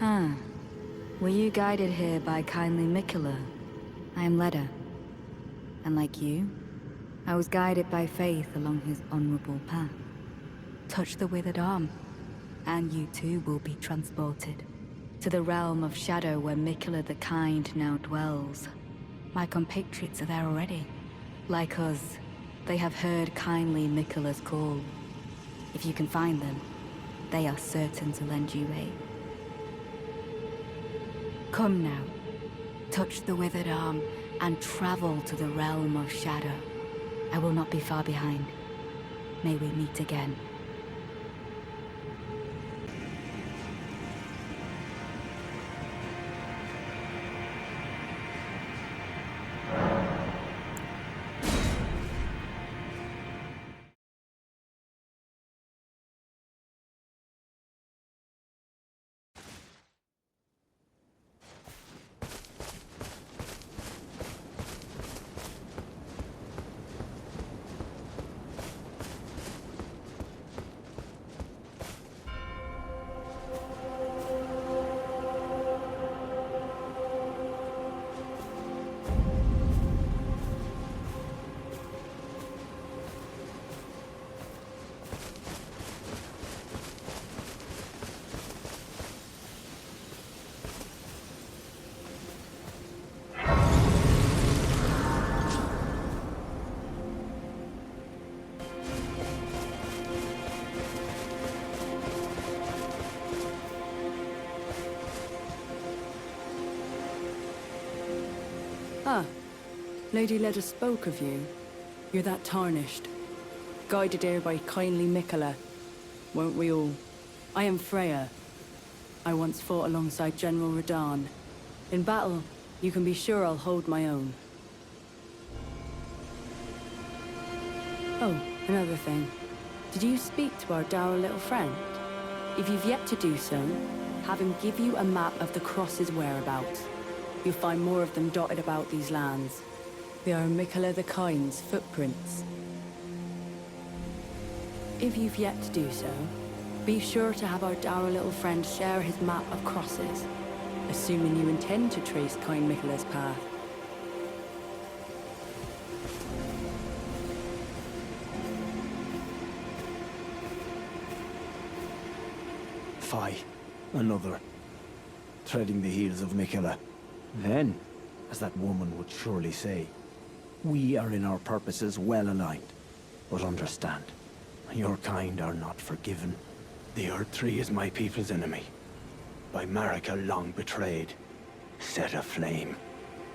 Ah, were you guided here by kindly Mikola? I am Leda, and like you, I was guided by faith along his honorable path. Touch the withered arm, and you too will be transported to the realm of shadow where Mikola the Kind now dwells. My compatriots are there already. Like us, they have heard kindly Mikola's call. If you can find them, they are certain to lend you aid. Come now, touch the withered arm, and travel to the realm of shadow. I will not be far behind. May we meet again. Ah, Lady Leda spoke of you. You're that tarnished. Guided here by kindly Mikola. Won't we all? I am Freya. I once fought alongside General Radahn. In battle, you can be sure I'll hold my own. Oh, another thing. Did you speak to our dour little friend? If you've yet to do so, have him give you a map of the Cross's whereabouts. You'll find more of them dotted about these lands. They are Mikola the Kind's footprints. If you've yet to do so, be sure to have our dour little friend share his map of crosses, assuming you intend to trace kind Mikola's path. Fie, another. Treading the heels of Mikola. Then, as that woman would surely say, we are in our purposes well aligned. But understand, your kind are not forgiven. The Erdtree is my people's enemy. By Marika long betrayed, set aflame.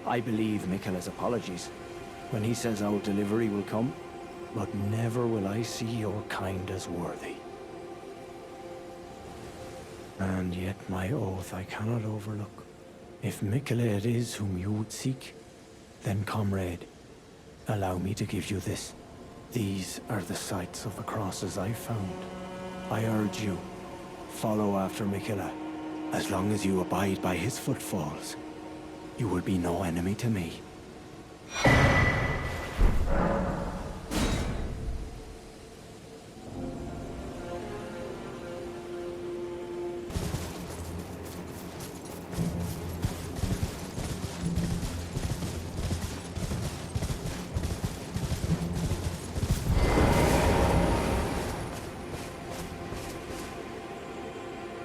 I believe Mikola's apologies when he says our delivery will come, but never will I see your kind as worthy. And yet my oath I cannot overlook. If Mikola it is whom you would seek, then comrade, allow me to give you this. These are the sites of the crosses I found. I urge you, follow after Mikola. As long as you abide by his footfalls, you will be no enemy to me.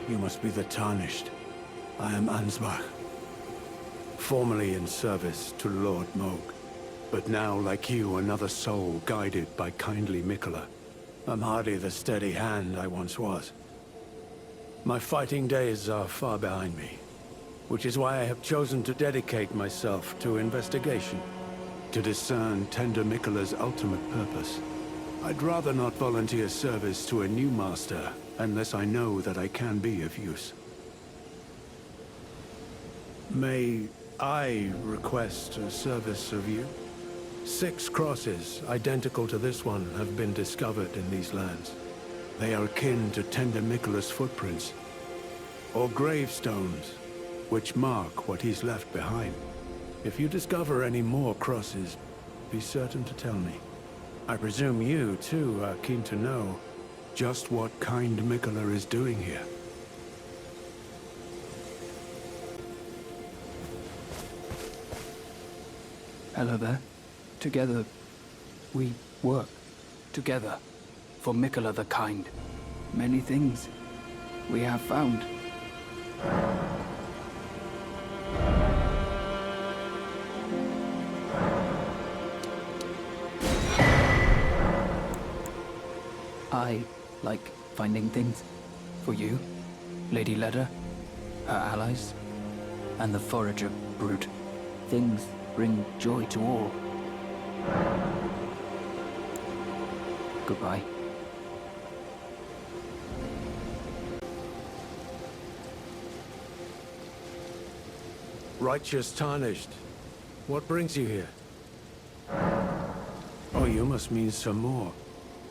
You must be the Tarnished. I am Ansbach. Formerly in service to Lord Mohg, but now, like you, another soul guided by kindly Mikola. I'm hardly the steady hand I once was. My fighting days are far behind me, which is why I have chosen to dedicate myself to investigation, to discern tender Mikola's ultimate purpose. I'd rather not volunteer service to a new master unless I know that I can be of use. May I request a service of you? 6 crosses identical to this one have been discovered in these lands. They are akin to tender Mikola's footprints, or gravestones, which mark what he's left behind. If you discover any more crosses, be certain to tell me. I presume you, too, are keen to know just what kind Mikola is doing here. Hello there. Together, we work. Together. For Mikola the Kind. Many things we have found. I like finding things. For you, Lady Leda, her allies, and the Forager brood. Things bring joy to all. Goodbye. Righteous Tarnished. What brings you here? Oh, you must mean Samor.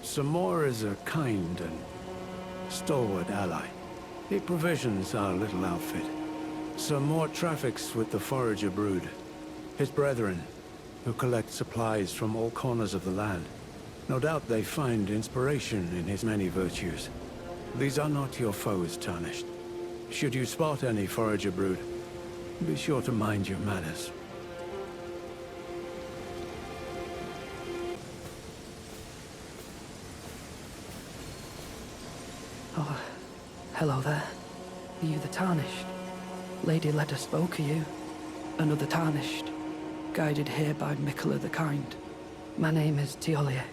Samor is a kind and stalwart ally. He provisions our little outfit. Samor traffics with the Forager brood, his brethren, who collect supplies from all corners of the land. No doubt they find inspiration in his many virtues. These are not your foes, Tarnished. Should you spot any Forager brood, be sure to mind your manners. Oh, hello there. Are you the Tarnished? Lady Leda spoke of you. Another Tarnished, guided here by Mikola the Kind. My name is Tiolier.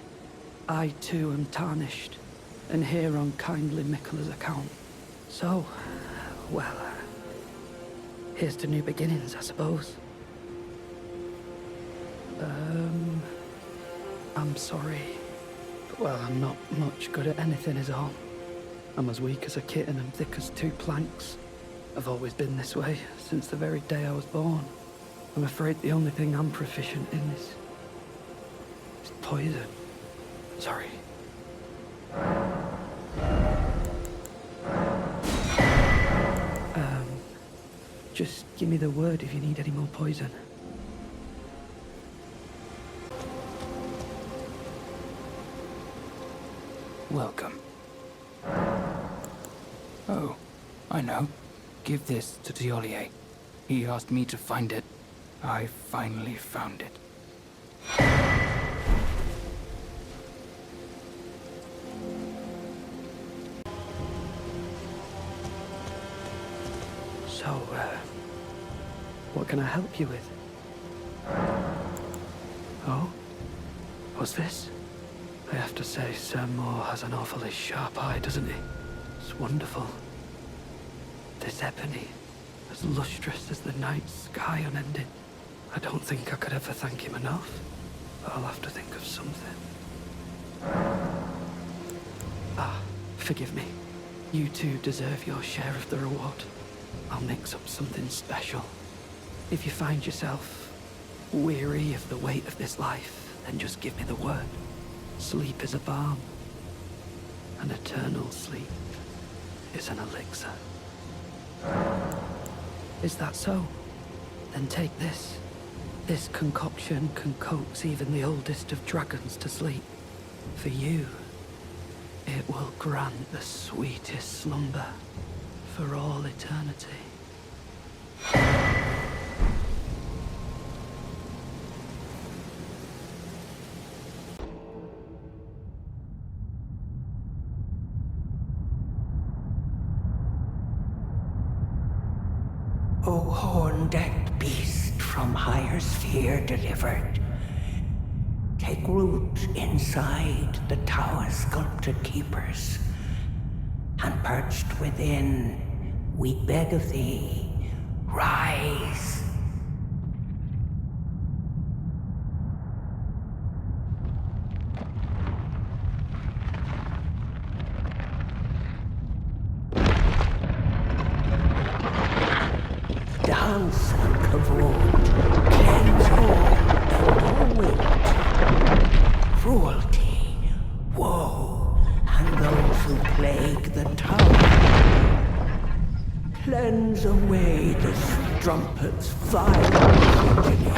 I too am Tarnished, and here on kindly Mikola's account. So, well, here's to new beginnings, I suppose. I'm sorry. But, well, I'm not much good at anything is all. I'm as weak as a kitten and thick as two planks. I've always been this way, since the very day I was born. I'm afraid the only thing I'm proficient in is poison. Sorry. Just give me the word if you need any more poison. Welcome. Oh, I know. Give this to Tiolier. He asked me to find it. I finally found it. So, what can I help you with? Oh? What's this? I have to say, Sir Moore has an awfully sharp eye, doesn't he? It's wonderful. This ebony, as lustrous as the night sky unending. I don't think I could ever thank him enough, but I'll have to think of something. Ah, forgive me. You two deserve your share of the reward. I'll mix up something special. If you find yourself weary of the weight of this life, then just give me the word. Sleep is a balm. An eternal sleep is an elixir. Is that so? Then take this. This concoction can coax even the oldest of dragons to sleep. For you, it will grant the sweetest slumber for all eternity. O horn-decked beast from higher sphere delivered, take root inside the tower's sculpted keepers, and perched within, we beg of thee, rise. Dance and kavod, cleanse all and wind, cruelty, woe, and those who plague the tower. Cleanse away the strumpet's vile progeny.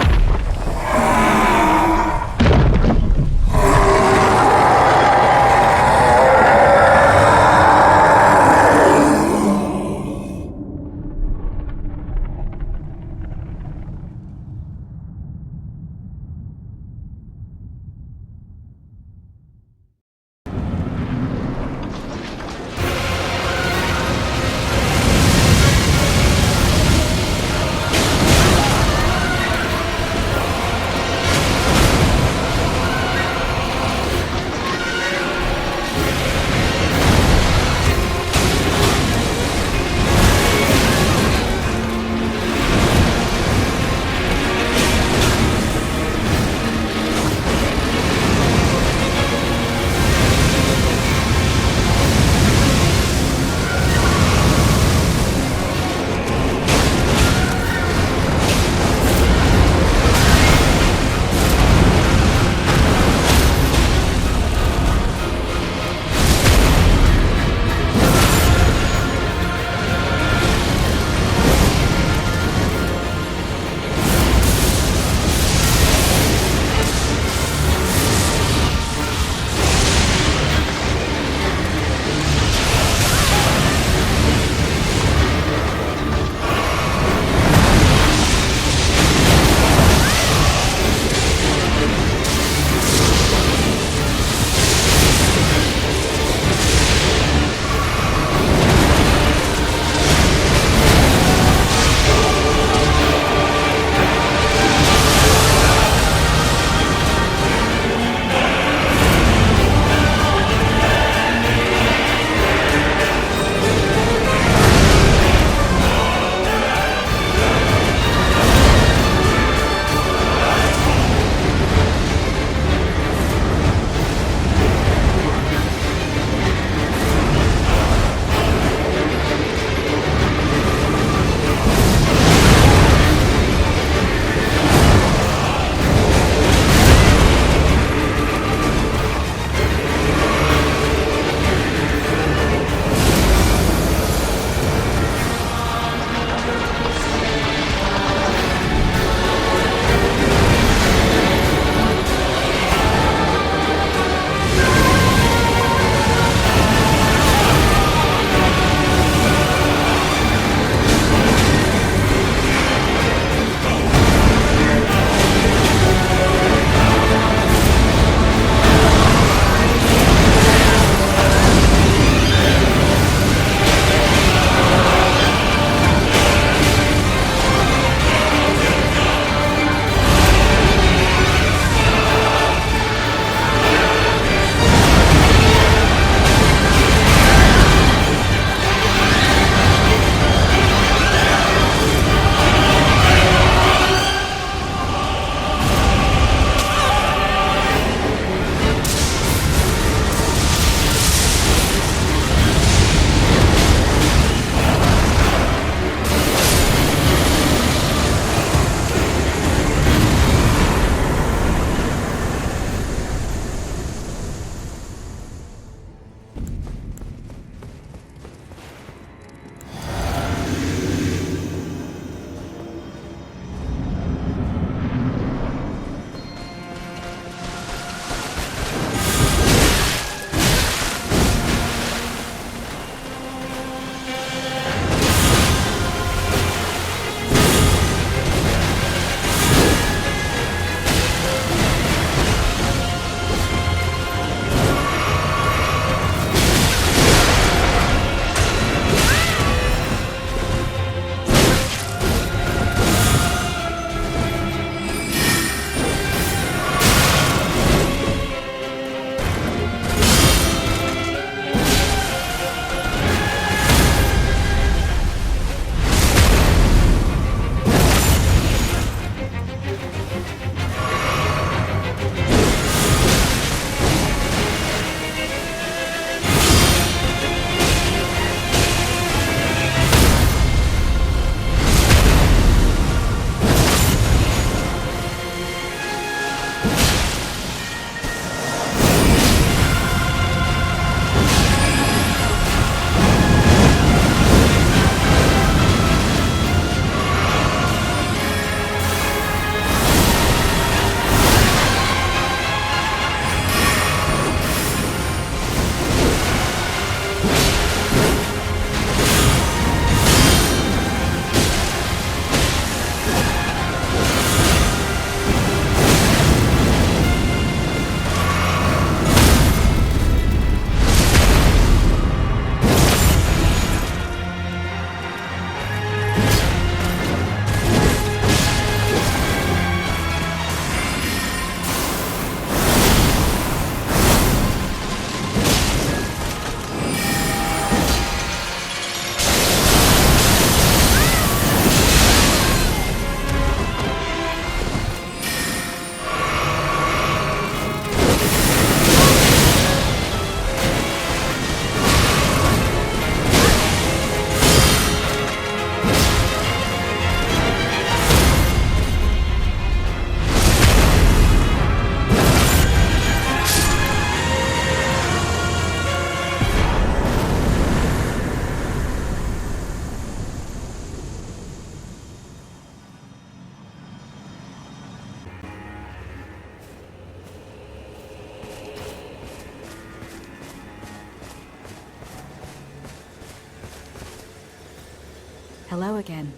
Hello again.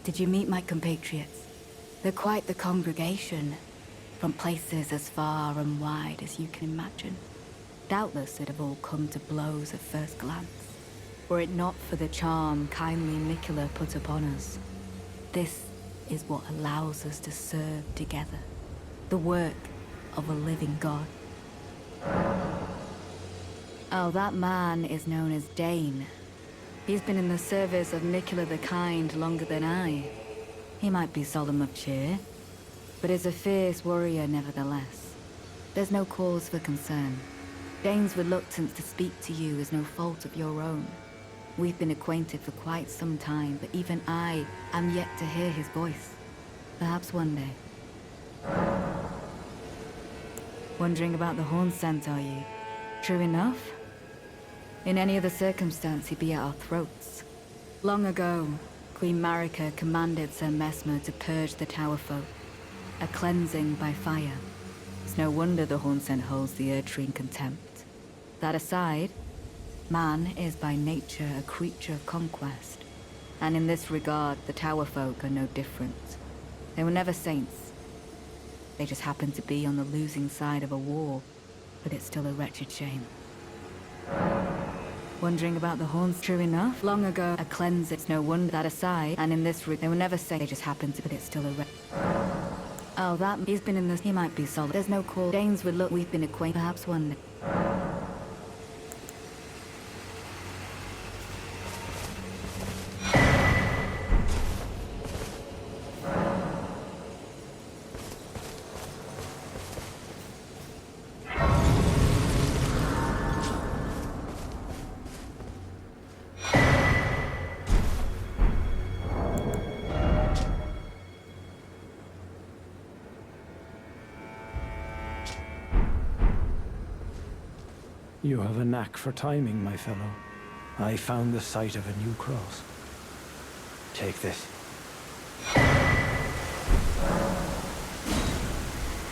Did you meet my compatriots? They're quite the congregation, from places as far and wide as you can imagine. Doubtless it'd have all come to blows at first glance, were it not for the charm kindly Miquella put upon us. This is what allows us to serve together, the work of a living god. Oh, that man is known as Dane. He's been in the service of Miquella the Kind longer than I. He might be solemn of cheer, but is a fierce warrior nevertheless. There's no cause for concern. Dane's reluctance to speak to you is no fault of your own. We've been acquainted for quite some time, but even I am yet to hear his voice. Perhaps one day. Wondering about the horn scent, are you? True enough. In any other circumstance, he'd be at our throats. Long ago, Queen Marika commanded Sir Messmer to purge the Tower folk, a cleansing by fire. It's no wonder the horn scent holds the Erdtree in contempt. That aside, man is by nature a creature of conquest, and in this regard, the Tower folk are no different. They were never saints. They just happened to be on the losing side of a war, but it's still a wretched shame. Wondering about the horns, true enough. Long ago, a cleanse, it's no wonder that aside, and in this route, they were never safe. They just happened to, but it's still a Oh, that, he's been in this, he might be solid. There's no call. Danes would look, we've been acquainted, perhaps one day. You have a knack for timing, my fellow. I found the site of a new cross. Take this.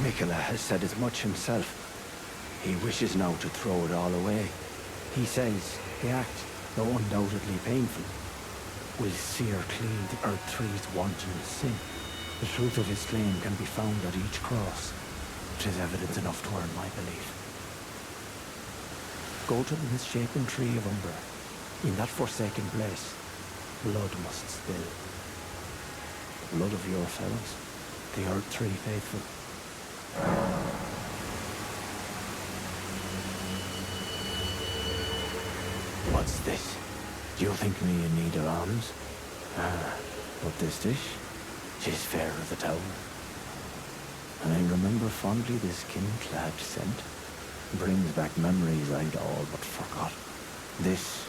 Miquella has said as much himself. He wishes now to throw it all away. He says the act, though undoubtedly painful, will sear clean the Erdtree's wanton sin. The truth of his claim can be found at each cross. 'Tis evidence enough to earn my belief. Go to the misshapen tree of Umber. In that forsaken place, blood must spill. The blood of your fellows, the Erdtree faithful. What's this? Do you think me in need of arms? But this dish, 'tis fair of the tower. And I remember fondly this skin-clad scent. Brings back memories I'd all but forgot. This,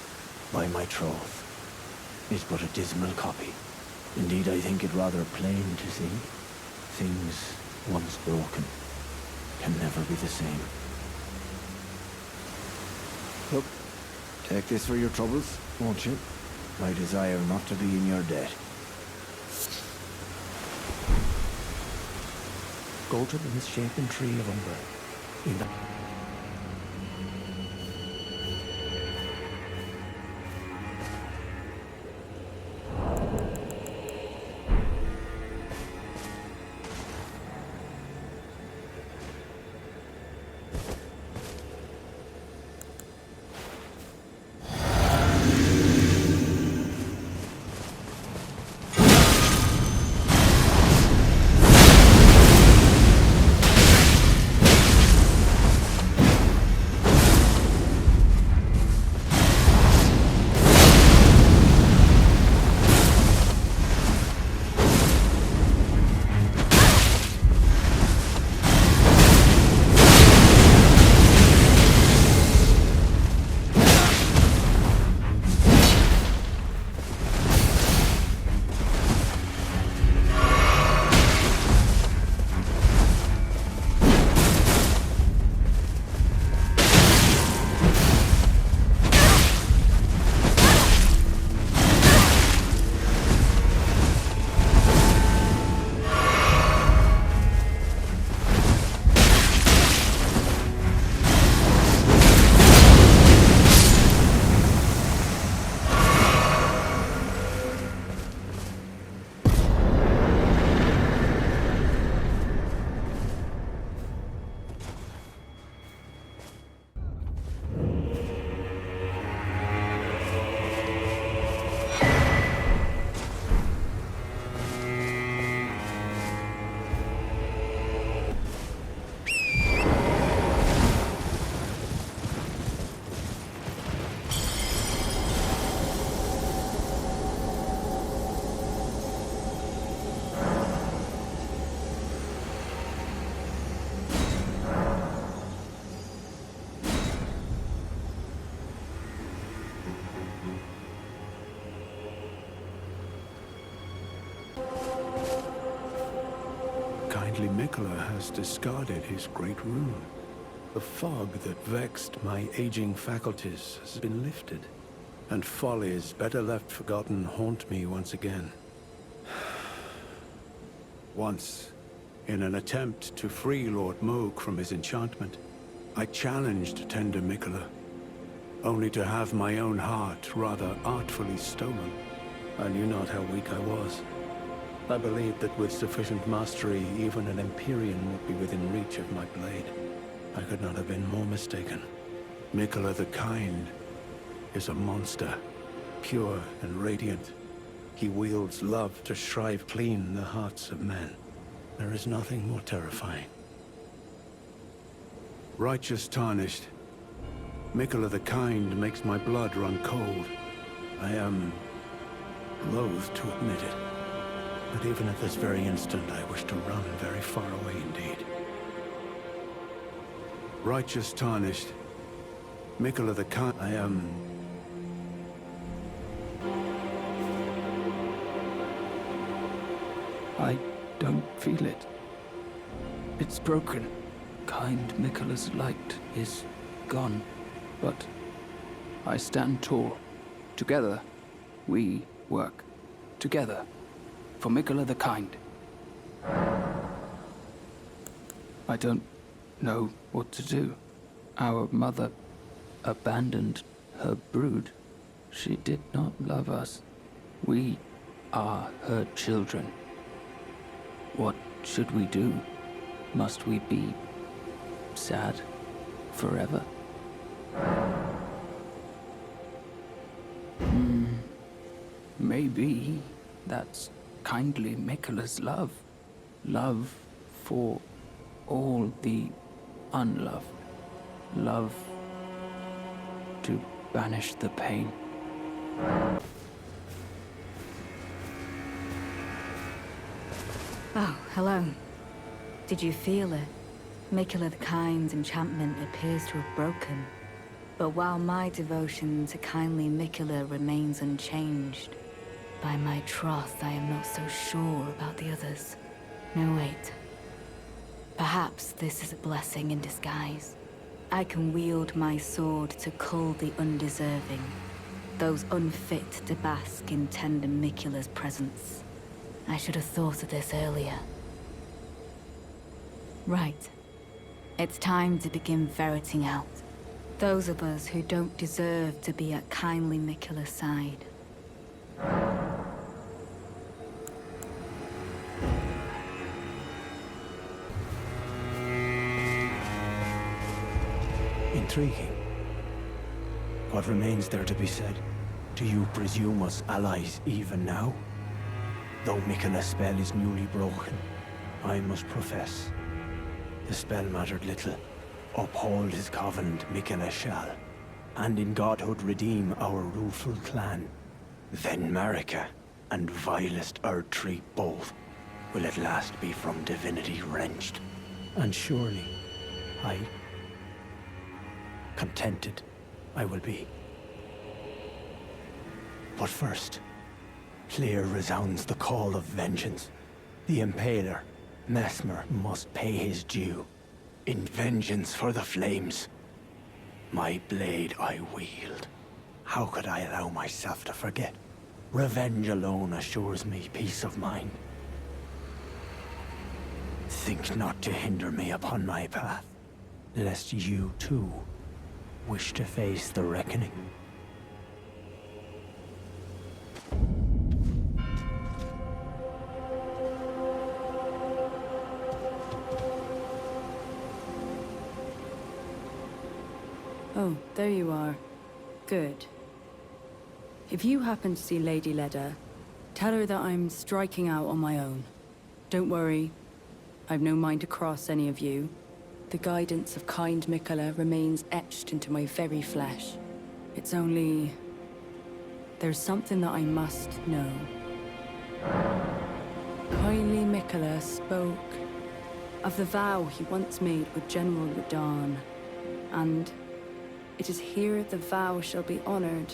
by my troth, is but a dismal copy. Indeed, I think it rather plain to see. Things once broken can never be the same. Look, take this for your troubles, won't you? I desire not to be in your debt. Go to the misshapen tree of Umber. In the kindly Mikola has discarded his great rune. The fog that vexed my aging faculties has been lifted, and follies better left forgotten haunt me once again. Once, in an attempt to free Lord Moog from his enchantment, I challenged tender Mikola, only to have my own heart rather artfully stolen. I knew not how weak I was. I believed that with sufficient mastery, even an Empyrean would be within reach of my blade. I could not have been more mistaken. Mikola the Kind is a monster, pure and radiant. He wields love to shrive clean the hearts of men. There is nothing more terrifying. Righteous tarnished, Mikola the Kind makes my blood run cold. I am loath to admit it, but even at this very instant I wish to run very far away indeed. Righteous tarnished, Mikola the Kind, I am... I don't feel it. It's broken. Kind Mikola's light is gone. But I stand tall. Together, we work. Together. For Mikola the Kind. I don't know what to do. Our mother abandoned her brood. She did not love us. We are her children. What should we do? Must we be sad forever? Maybe that's kindly Mikola's love. Love for all the unloved. Love to banish the pain. Oh, hello. Did you feel it? Mikola the Kind's enchantment appears to have broken. But while my devotion to kindly Mikola remains unchanged, by my troth I am not so sure about the others. No, wait. Perhaps this is a blessing in disguise. I can wield my sword to cull the undeserving, those unfit to bask in tender Mikola's presence. I should have thought of this earlier. Right. It's time to begin ferreting out those of us who don't deserve to be at kindly Mikola's side. Intriguing. What remains there to be said? Do you presume us allies even now? Though Mikola's spell is newly broken, I must profess, the spell mattered little. Uphold his covenant, Mikola shall, and in godhood redeem our rueful clan. Then Marika and vilest Erdtree both will at last be from divinity wrenched. And surely, contented I will be. But first, clear resounds the call of vengeance. The Impaler, Mesmer, must pay his due. In vengeance for the flames, my blade I wield. How could I allow myself to forget? Revenge alone assures me peace of mind. Think not to hinder me upon my path, lest you too wish to face the reckoning. Oh, there you are. Good. If you happen to see Lady Leda, tell her that I'm striking out on my own. Don't worry. I've no mind to cross any of you. The guidance of kind Mikola remains etched into my very flesh. It's only... there's something that I must know. Kindly Mikola spoke of the vow he once made with General Radahn, and it is here the vow shall be honored.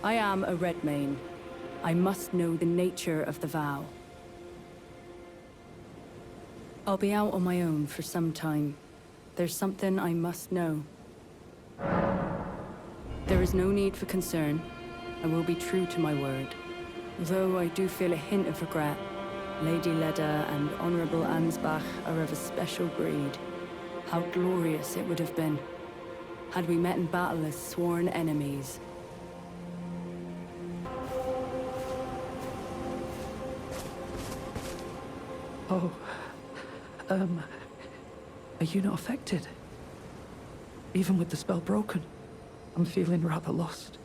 I am a Redmane. I must know the nature of the vow. I'll be out on my own for some time. There's something I must know. There is no need for concern. I will be true to my word. Though I do feel a hint of regret, Lady Leda and Honorable Ansbach are of a special breed. How glorious it would have been had we met in battle as sworn enemies. Oh, are you not affected? Even with the spell broken, I'm feeling rather lost.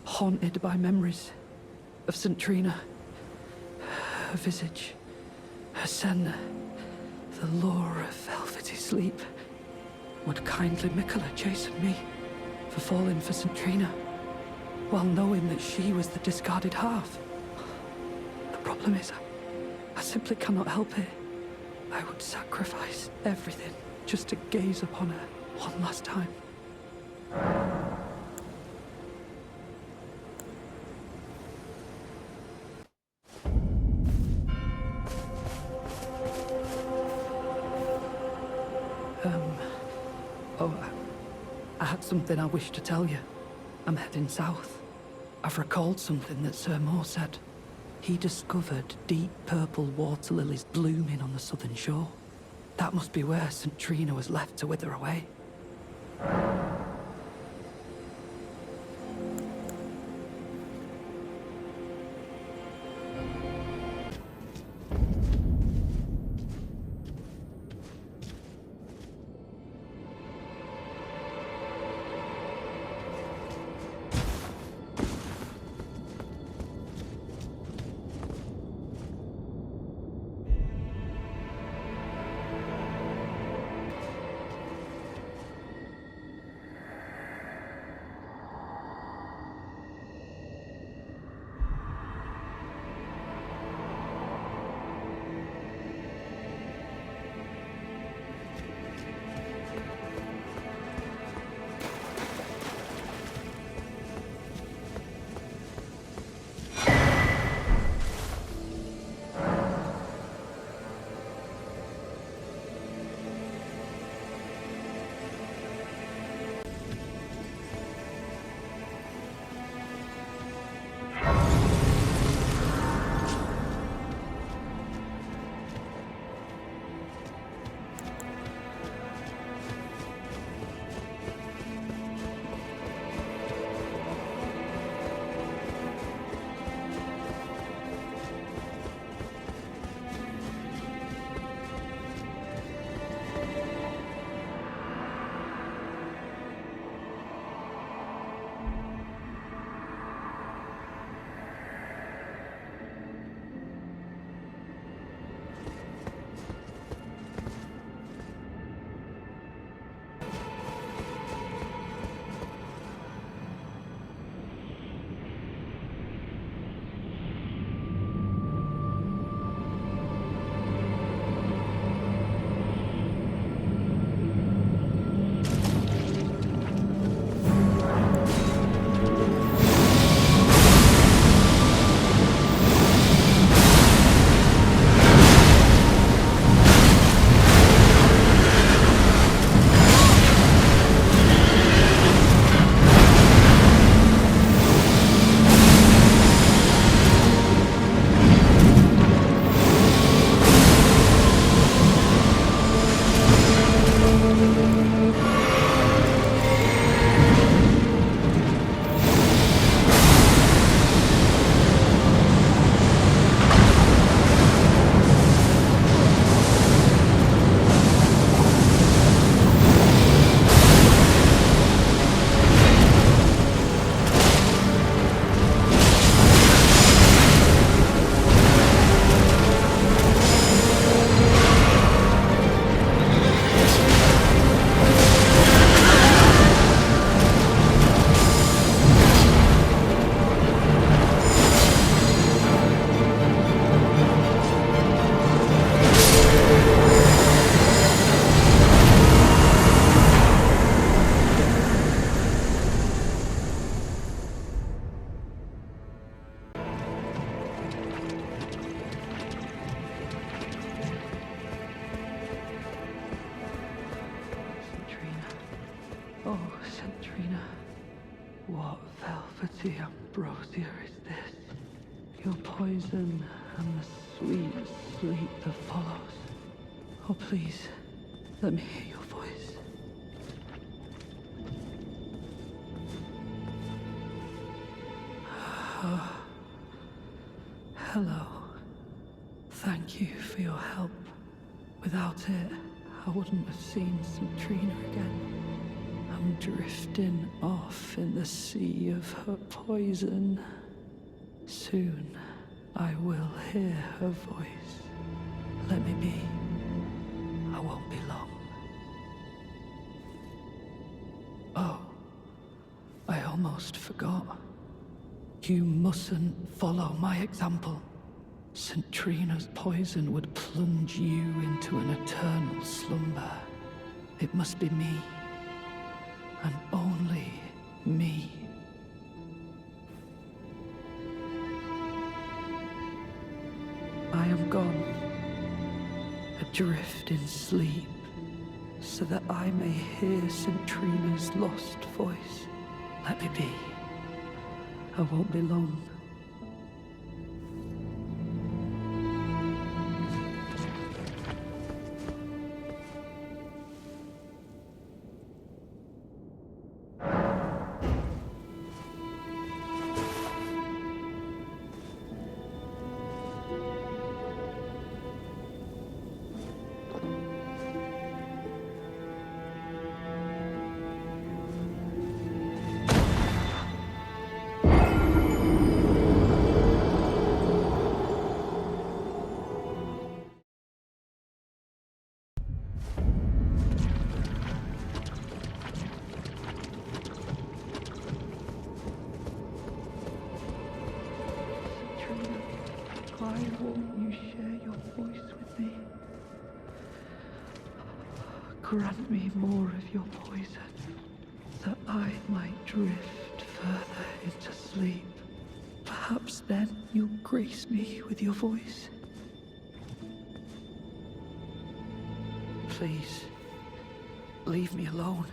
Haunted by memories of St. Trina. Her visage, her senna, the lure of velvety sleep. Would kindly Mikola chasten me for falling for St. Trina, while knowing that she was the discarded half? The problem is, I simply cannot help it. I would sacrifice everything just to gaze upon her one last time. I had something I wish to tell you. I'm heading south. I've recalled something that Sir Moore said. He discovered deep purple water lilies blooming on the southern shore. That must be where St. Trina was left to wither away. mighty ambrosia is this? Your poison and the sweet sleep that follows. Oh, please, let me hear your voice. Oh. Hello. Thank you for your help. Without it, I wouldn't have seen Centrina again. I'm drifting off in the sea of her poison. Soon, I will hear her voice. Let me be. I won't be long. Oh, I almost forgot. You mustn't follow my example. Centrina's poison would plunge you into an eternal slumber. It must be me. And only me. I am gone, adrift in sleep, so that I may hear Centrina's lost voice. Let me be. I won't be long. Why won't you share your voice with me? Grant me more of your poison, that I might drift further into sleep. Perhaps then you'll grace me with your voice. Please, leave me alone.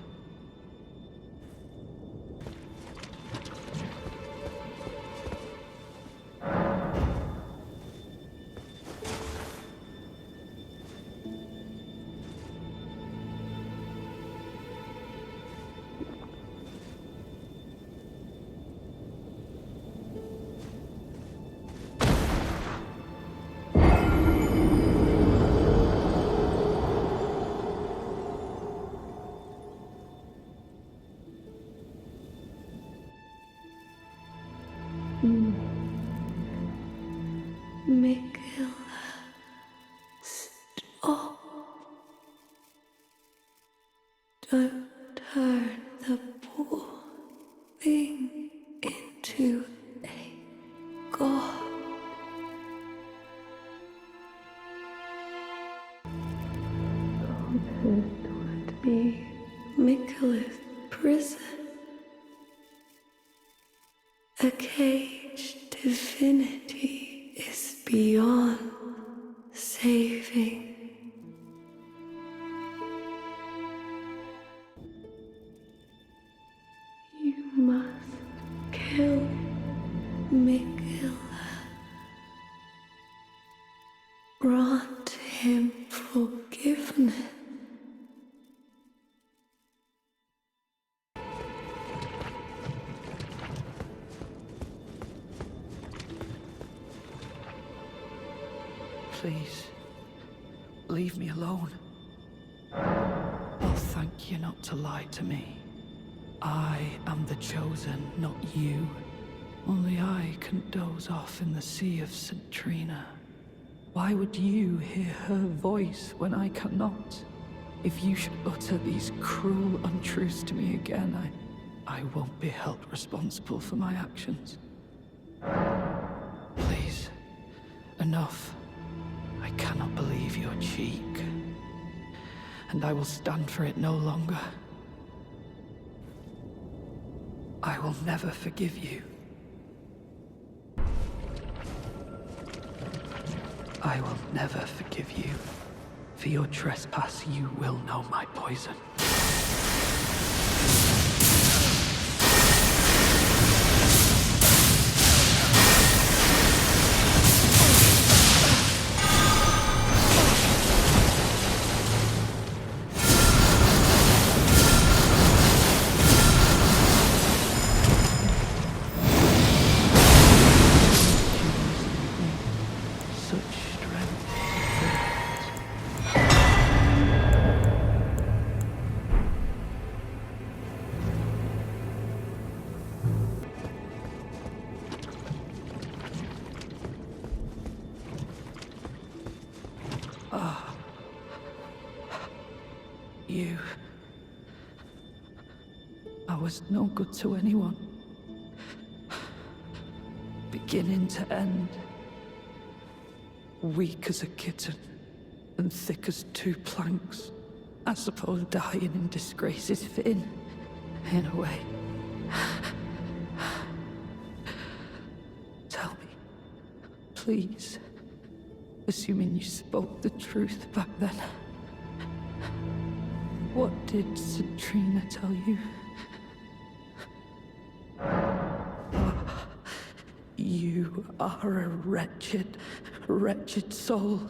Mikhail, stop. Don't turn the poor thing into a god. Godhead would be Mikhail's prison. A caged divinity is beyond saving. You must kill Mikhail. Grant him forgiveness. Please, leave me alone. I'll thank you not to lie to me. I am the chosen, not you. Only I can doze off in the sea of Centrina. Why would you hear her voice when I cannot? If you should utter these cruel untruths to me again, I won't be held responsible for my actions. Please, enough. I cannot believe your cheek, and I will stand for it no longer. I will never forgive you. I will never forgive you. For your trespass, you will know my poison. you. I was no good to anyone. Beginning to end. Weak as a kitten, and thick as two planks. I suppose dying in disgrace is fitting, in a way. Tell me, please, assuming you spoke the truth back then, what did Citrina tell you? You are a wretched, wretched soul.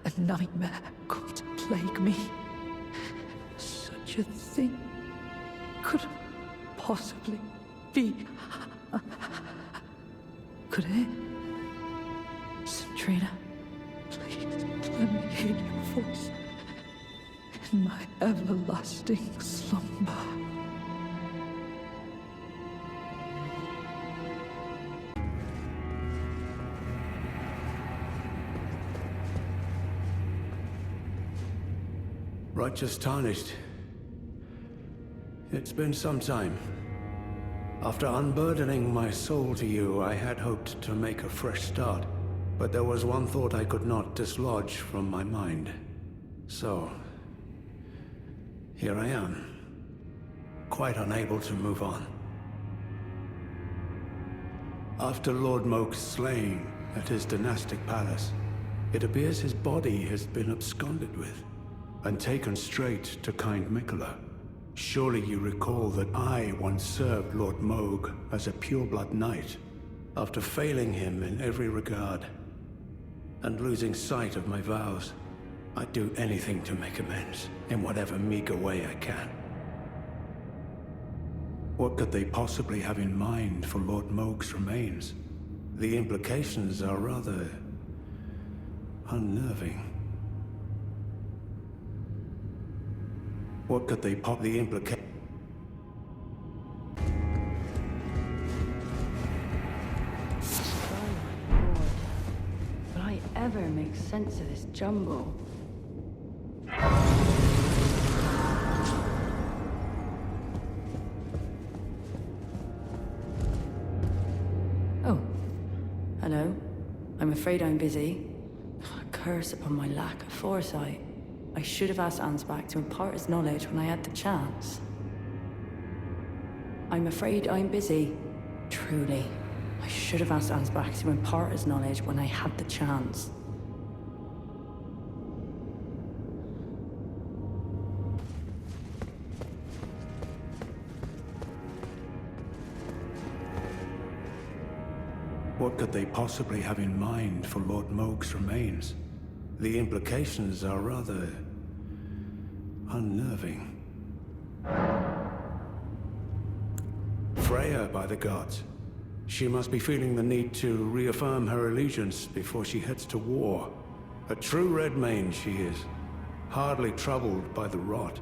A nightmare come to plague me. Such a thing could possibly be. Could it? Citrina, please let me hear your voice in my everlasting slumber. Righteous Tarnished. It's been some time. After unburdening my soul to you, I had hoped to make a fresh start. But there was one thought I could not dislodge from my mind. So, here I am. Quite unable to move on. After Lord Moke's slaying at his dynastic palace, it appears his body has been absconded with and taken straight to kind Mikola. Surely you recall that I once served Lord Moog as a pureblood knight, after failing him in every regard, and losing sight of my vows. I'd do anything to make amends, in whatever meager way I can. What could they possibly have in mind for Lord Moog's remains? The implications are rather unnerving. What could they the implication? Will I ever make sense of this jumble? Oh. Hello. I'm afraid I'm busy. A curse upon my lack of foresight. I should have asked Ansbach to impart his knowledge when I had the chance. I'm afraid I'm busy. Truly. I should have asked Ansbach to impart his knowledge when I had the chance. What could they possibly have in mind for Lord Moog's remains? The implications are rather unnerving. Freya, by the gods. She must be feeling the need to reaffirm her allegiance before she heads to war. A true Redmane she is, hardly troubled by the rot.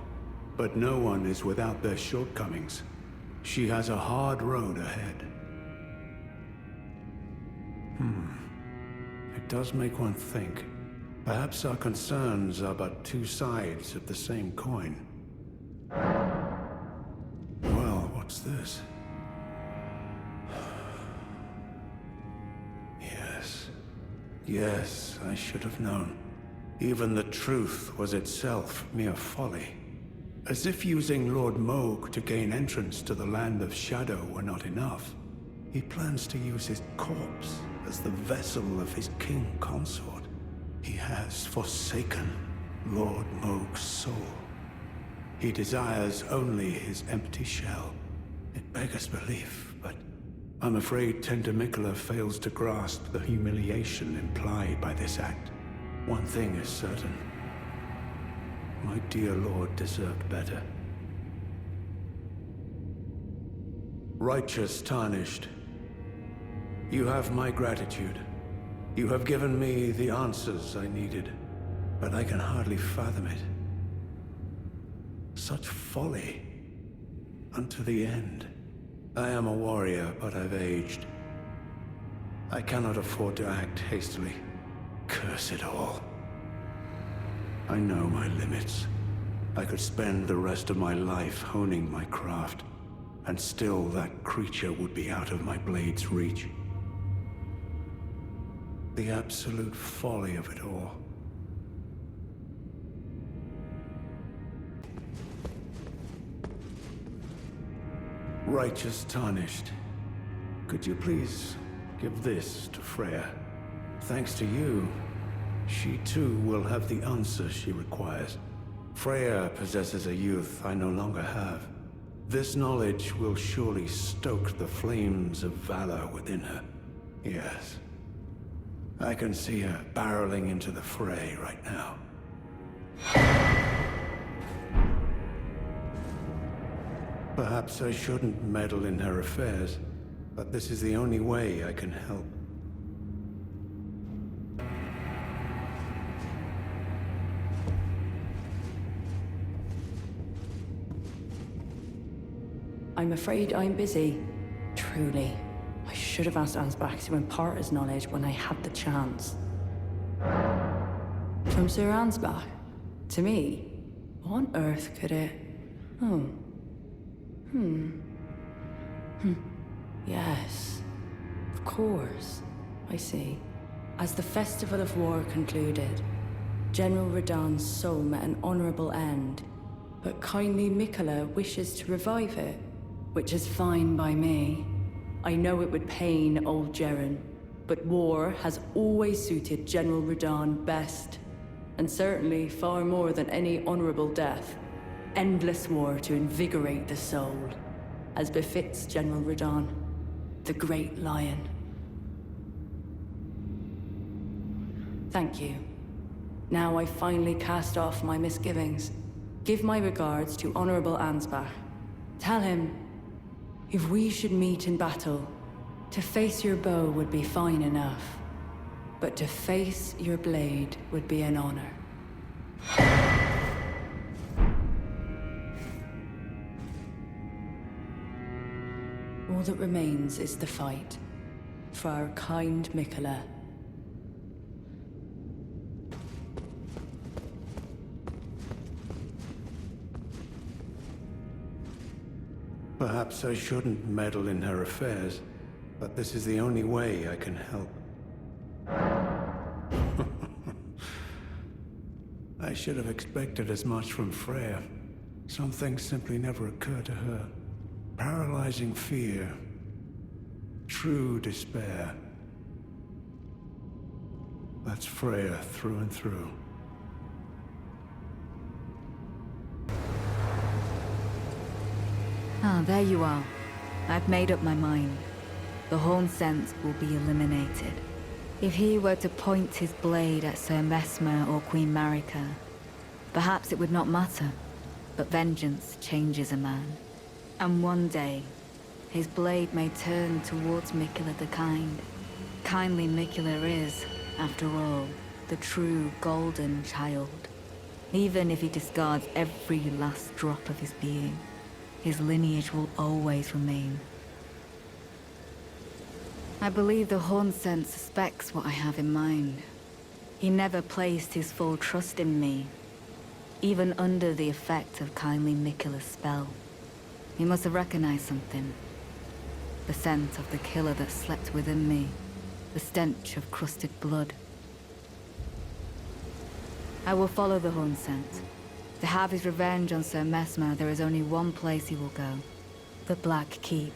But no one is without their shortcomings. She has a hard road ahead. It does make one think. Perhaps our concerns are but two sides of the same coin. Well, what's this? Yes, I should have known. Even the truth was itself mere folly. As if using Lord Moog to gain entrance to the Land of Shadow were not enough, he plans to use his corpse as the vessel of his king consort. He has forsaken Lord Moog's soul. He desires only his empty shell. It beggars belief, but I'm afraid Tender Mikola fails to grasp the humiliation implied by this act. One thing is certain. My dear lord deserved better. Righteous Tarnished, you have my gratitude. You have given me the answers I needed, but I can hardly fathom it. Such folly. Unto the end. I am a warrior, but I've aged. I cannot afford to act hastily. Curse it all. I know my limits. I could spend the rest of my life honing my craft, and still that creature would be out of my blade's reach. The absolute folly of it all. Righteous Tarnished, could you please give this to Freya? Thanks to you, she too will have the answer she requires. Freya possesses a youth I no longer have. This knowledge will surely stoke the flames of valor within her. Yes. I can see her barreling into the fray right now. Perhaps I shouldn't meddle in her affairs, but this is the only way I can help. I'm afraid I'm busy. Truly. I should have asked Ansbach to impart his knowledge when I had the chance. From Sir Ansbach? To me? What on earth could it... Oh. Yes. Of course. I see. As the Festival of War concluded, General Radahn's soul met an honorable end, but kindly Mikola wishes to revive it, which is fine by me. I know it would pain old Jeren, but war has always suited General Radahn best, and certainly far more than any honorable death. Endless war to invigorate the soul, as befits General Radahn, the great lion. Thank you. Now I finally cast off my misgivings. Give my regards to Honorable Ansbach. Tell him, if we should meet in battle, to face your bow would be fine enough, but to face your blade would be an honor. All that remains is the fight, for our kind Mikola. Perhaps I shouldn't meddle in her affairs, but this is the only way I can help. I should have expected as much from Freya. Some things simply never occur to her. Paralyzing fear. True despair. That's Freya through and through. Ah, there you are. I've made up my mind. The Horn Sense will be eliminated. If he were to point his blade at Sir Mesmer or Queen Marika, perhaps it would not matter. But vengeance changes a man. And one day, his blade may turn towards Mikola the Kind. Kindly Mikola is, after all, the true golden child. Even if he discards every last drop of his being, his lineage will always remain. I believe the Horn Sense suspects what I have in mind. He never placed his full trust in me, even under the effect of kindly Mikola's spell. He must have recognized something. The scent of the killer that slept within me, the stench of crusted blood. I will follow the Horn Scent. To have his revenge on Sir Mesmer, there is only one place he will go. The Black Keep.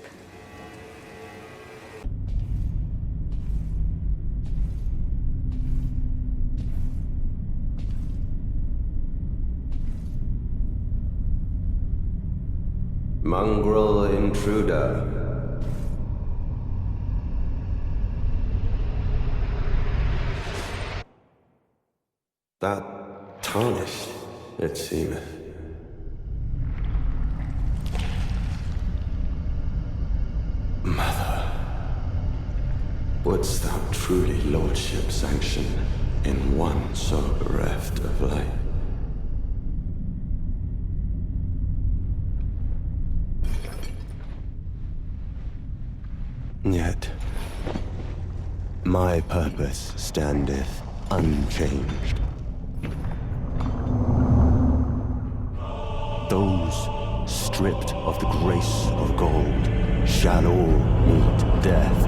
Mongrel intruder. That tarnished, it seemeth. Mother, wouldst thou truly lordship sanction in one so bereft of life? Yet, my purpose standeth unchanged. those stripped of the grace of gold shall all meet death.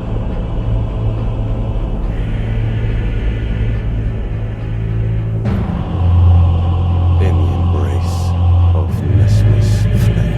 In the embrace of listless flame.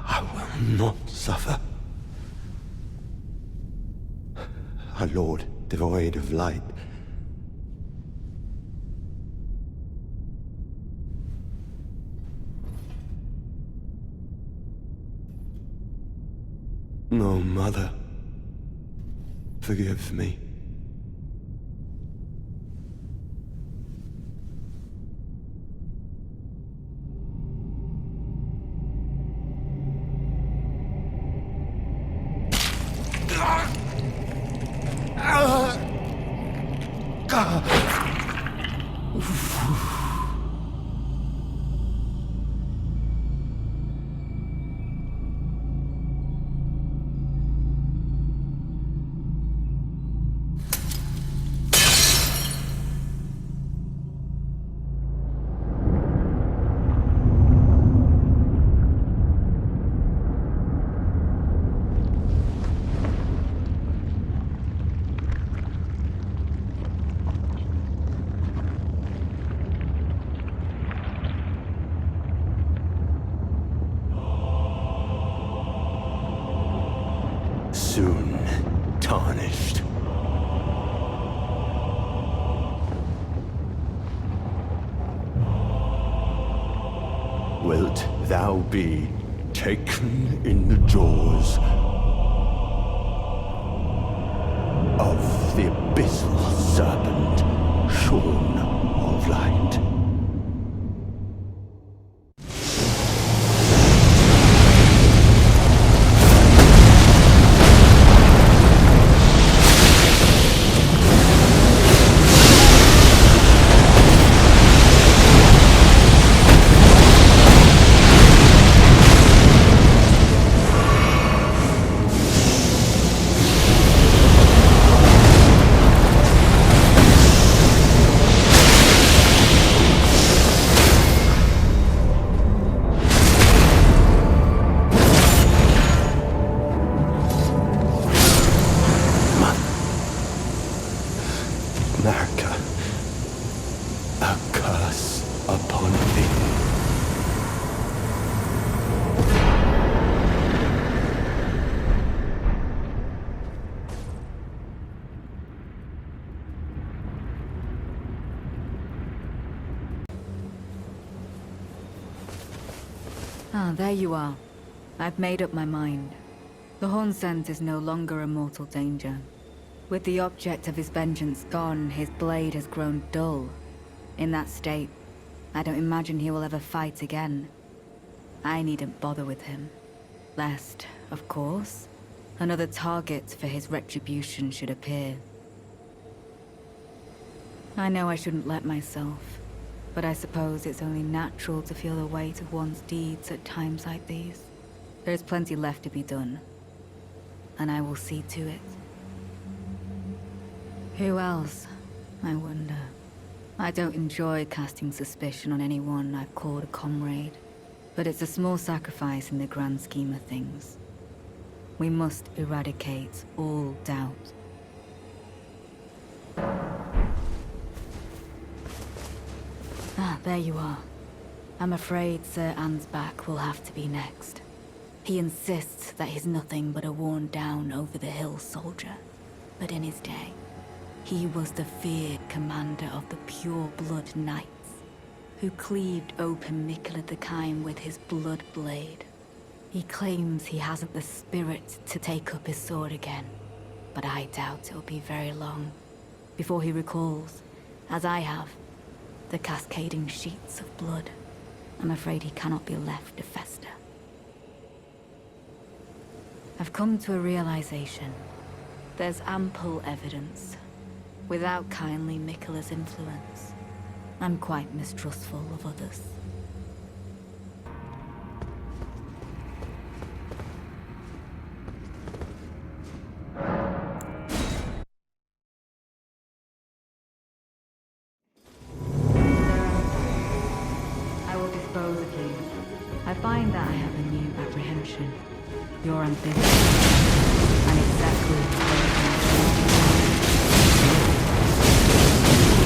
I will not suffer. A lord devoid of light. No, mother. Forgive me. Soon tarnished. Wilt thou be taken in the jaws of the abyssal serpent shorn of light? America, a curse upon thee. Ah, there you are. I've made up my mind. The Horn Scent is no longer a mortal danger. With the object of his vengeance gone, his blade has grown dull. In that state, I don't imagine he will ever fight again. I needn't bother with him. Lest, of course, another target for his retribution should appear. I know I shouldn't let myself, but I suppose it's only natural to feel the weight of one's deeds at times like these. There's plenty left to be done, and I will see to it. Who else, I wonder? I don't enjoy casting suspicion on anyone I've called a comrade, but it's a small sacrifice in the grand scheme of things. We must eradicate all doubt. There you are. I'm afraid Sir Ansbach will have to be next. He insists that he's nothing but a worn-down over-the-hill soldier. But in his day, he was the feared commander of the pure-blood knights, who cleaved open Mikula the Kine with his blood blade. He claims he hasn't the spirit to take up his sword again, but I doubt it'll be very long before he recalls, as I have, the cascading sheets of blood. I'm afraid he cannot be left to fester. I've come to a realization. There's ample evidence. Without kindly Mikula's influence, I'm quite mistrustful of others. I will dispose of you. I find that I have a new apprehension. You're ambitious, and exactly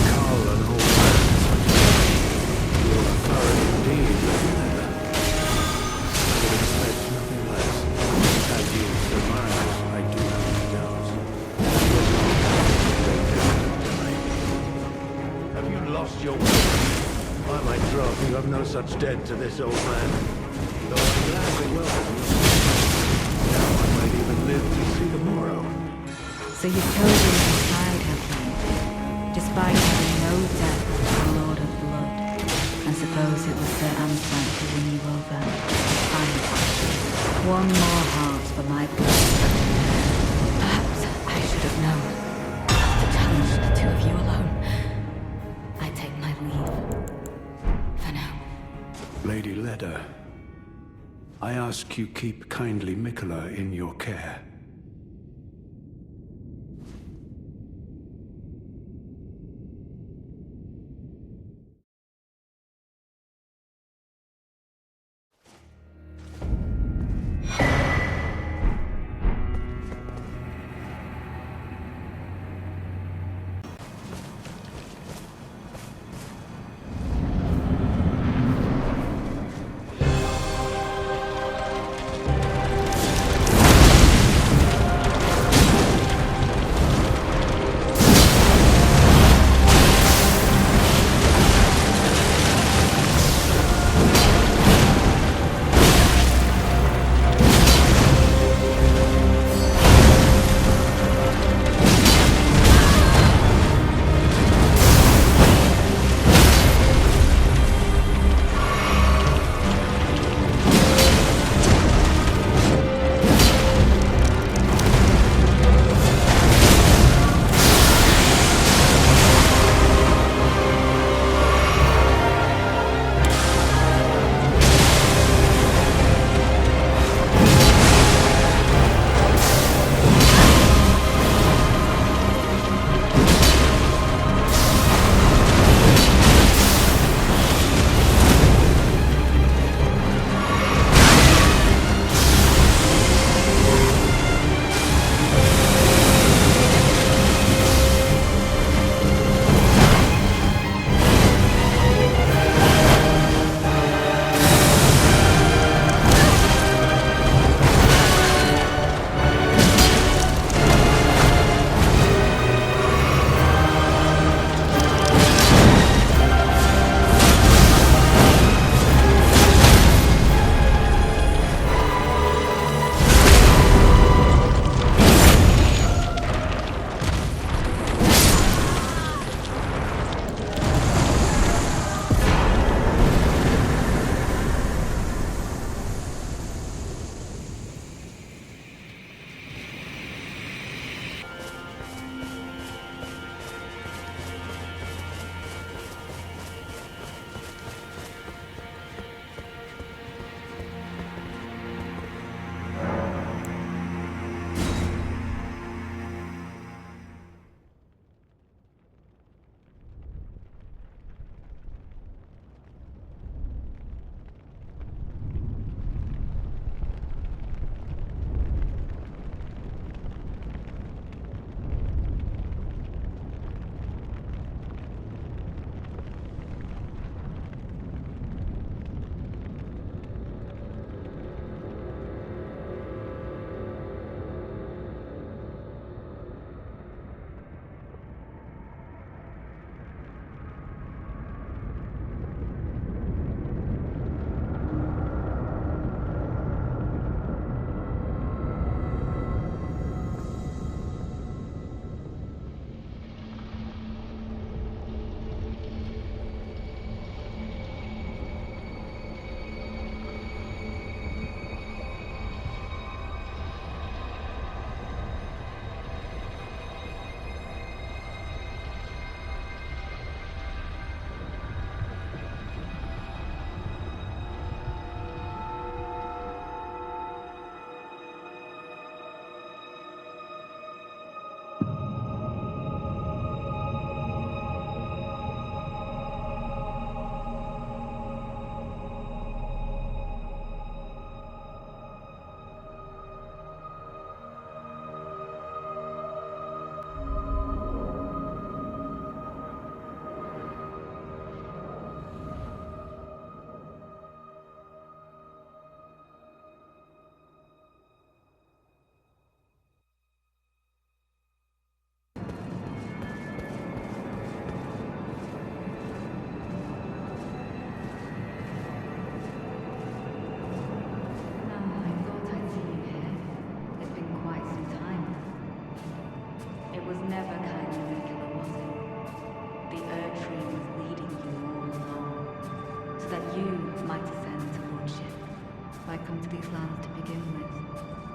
Carl, an old man such as you are thorough indeed, Leader. I would expect nothing less. As you surmise, I do not doubt. Have you lost your way? By my troth, you have no such debt to this old man. Though I'm glad they welcome you. Now I might even live to see the morrow. So you've chosen to side, have you? Despite having no depth to the Lord of Blood. I suppose it was Sir Ansbach to win you over. Fine. One more heart for my blood. Perhaps I should have known. To challenge the two of you alone. I take my leave. For now. Lady Leda, I ask you keep kindly Mikula in your care. wastelands to begin with.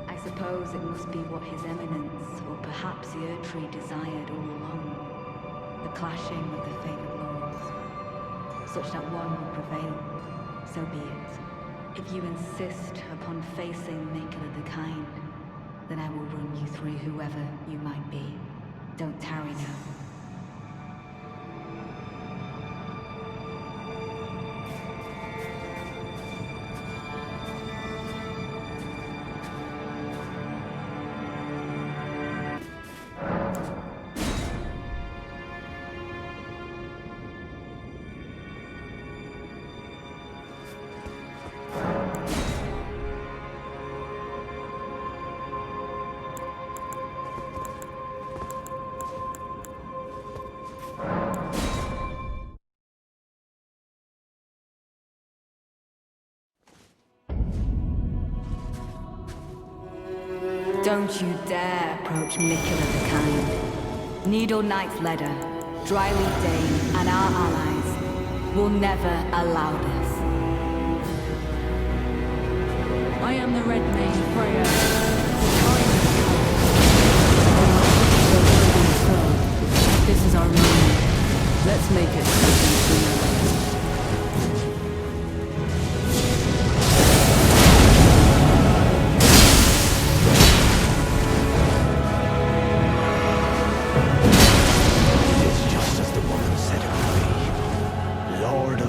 I suppose it must be what His Eminence, or perhaps the Erdtree desired all along. The clashing of the favored lords, such that one would prevail. So be it. If you insist upon facing Maker the Kind, then I will run you through whoever you might be. Don't tarry now. Don't you dare approach Mikula the Kind. Needle Knight's Ledder, Dryleaf Dane, and our allies will never allow this. I am the Red Mane Freya. This is our moment. Let's make it something sooner.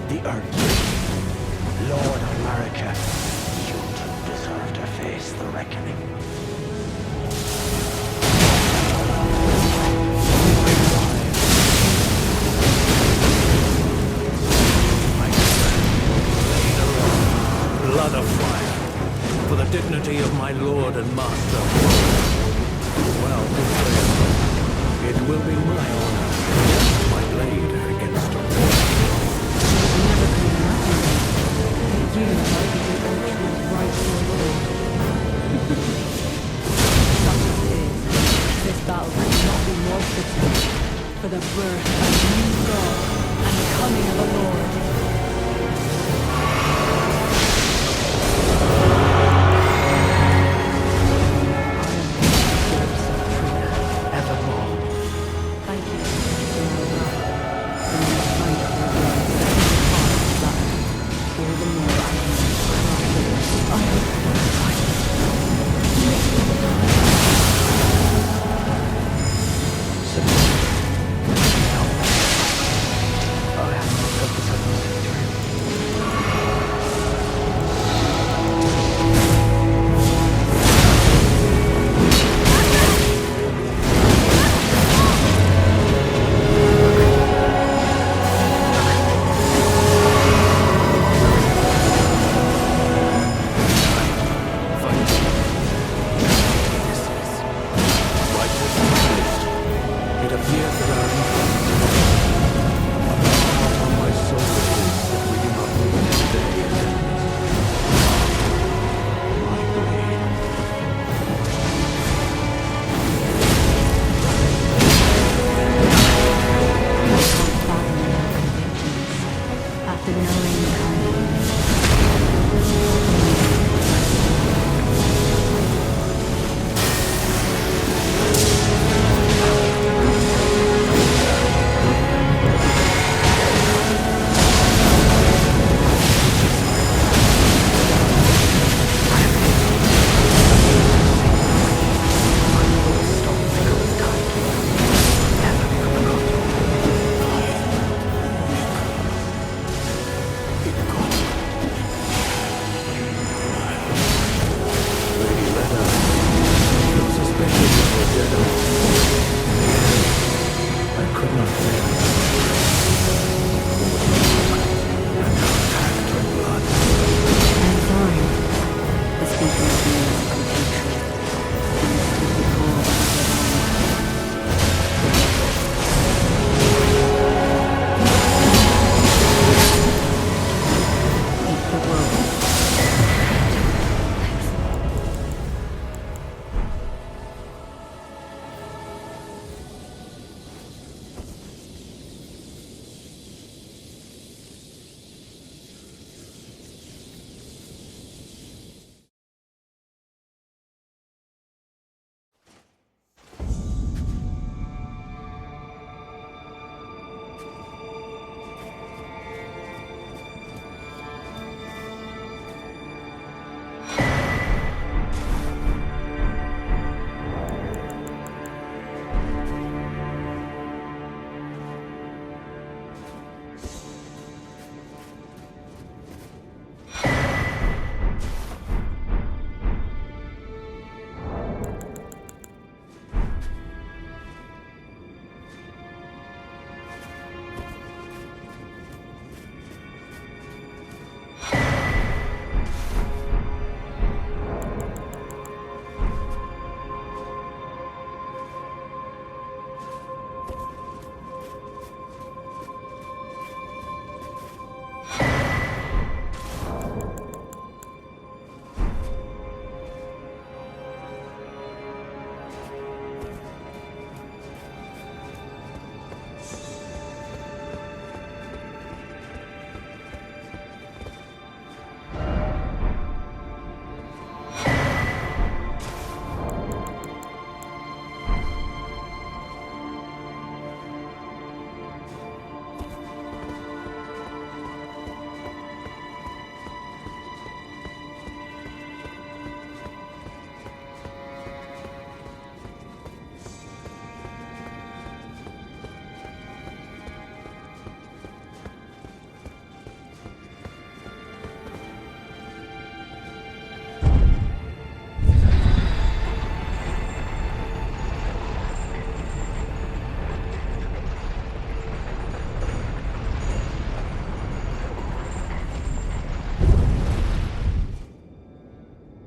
The Erdtree, Lord of America, you too deserve to face the reckoning. Blood of fire, for the dignity of my lord and master. Well, it will be my honor to test my blade against a wall. You might be the Erdtree's rightful lord. Such as it is, this battle could not be more fitting for the birth of a new god and the coming of a lord. Now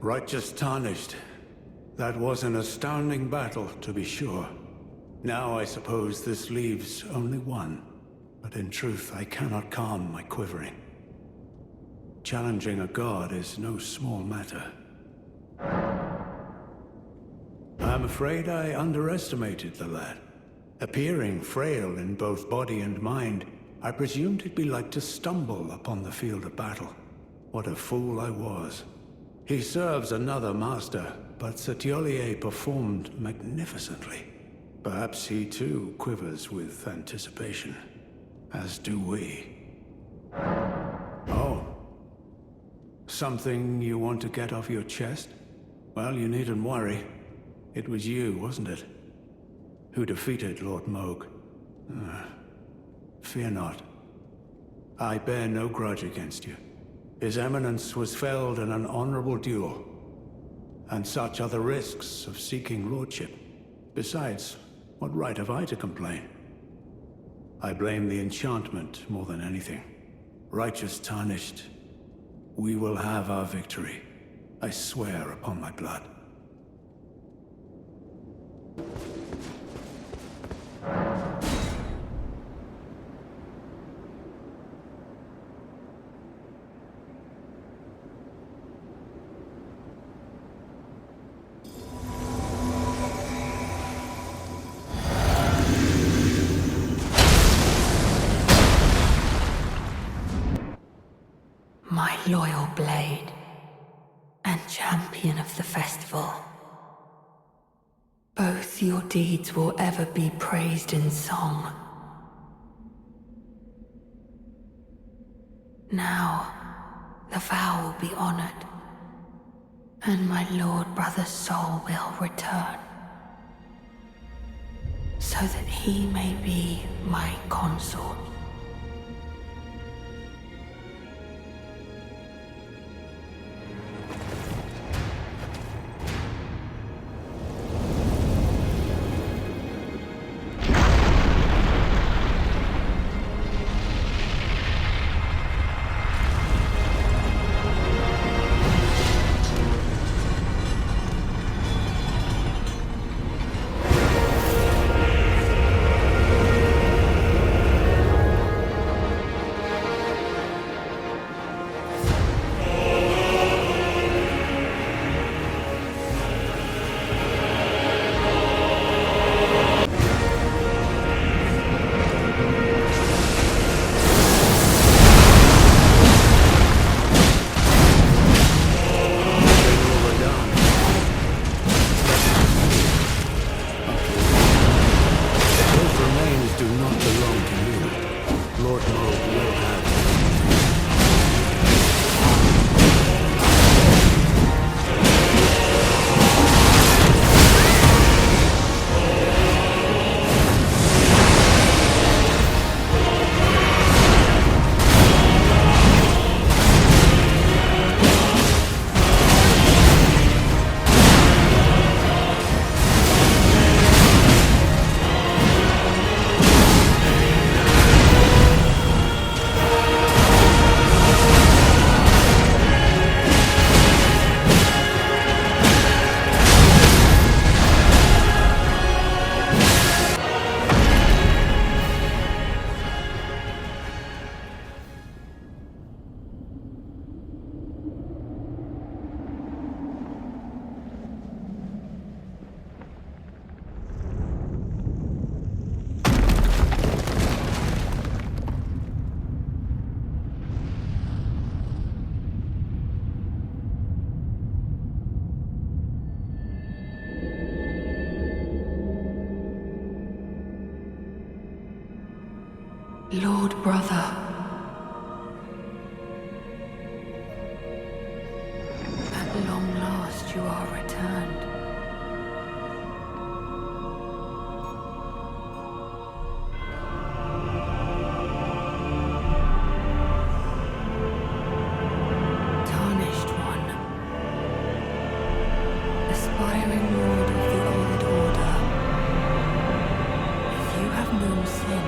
Righteous Tarnished. That was an astounding battle, to be sure. Now I suppose this leaves only one. But in truth, I cannot calm my quivering. Challenging a god is no small matter. I'm afraid I underestimated the lad. Appearing frail in both body and mind, I presumed he'd be like to stumble upon the field of battle. What a fool I was. He serves another master, but Setiolier performed magnificently. Perhaps he too quivers with anticipation, as do we. Oh. Something you want to get off your chest? Well, you needn't worry. It was you, wasn't it? Who defeated Lord Moog. Fear not. I bear no grudge against you. His Eminence was felled in an honorable duel. And such are the risks of seeking lordship. Besides, what right have I to complain? I blame the enchantment more than anything. Righteous Tarnished, we will have our victory. I swear upon my blood. My loyal blade and champion of the festival. Both your deeds will ever be praised in song. Now, the vow will be honored, and my lord brother's soul will return, so that he may be my consort. Lord brother. At long last you are returned. Tarnished one. Aspiring lord of the old order. If you have known sin,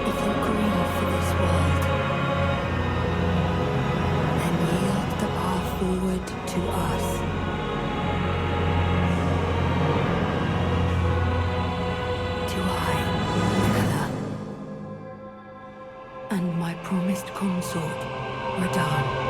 if you grieve for this world, then yield the path forward to us. consort. We're done.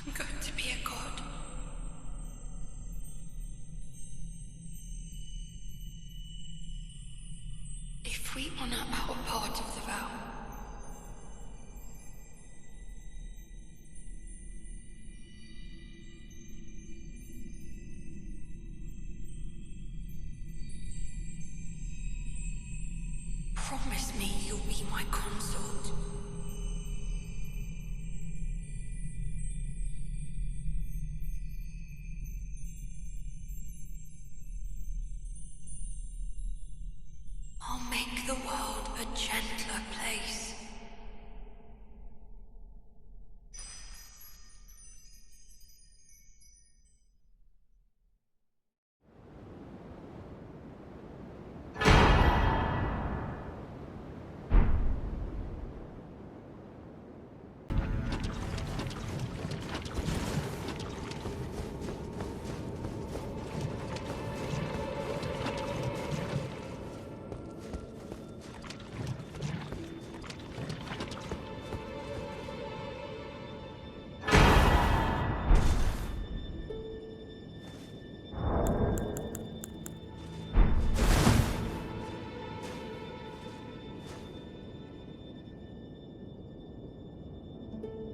I'm going to be a god. If we honor our part of the vow, promise me you'll be my consort.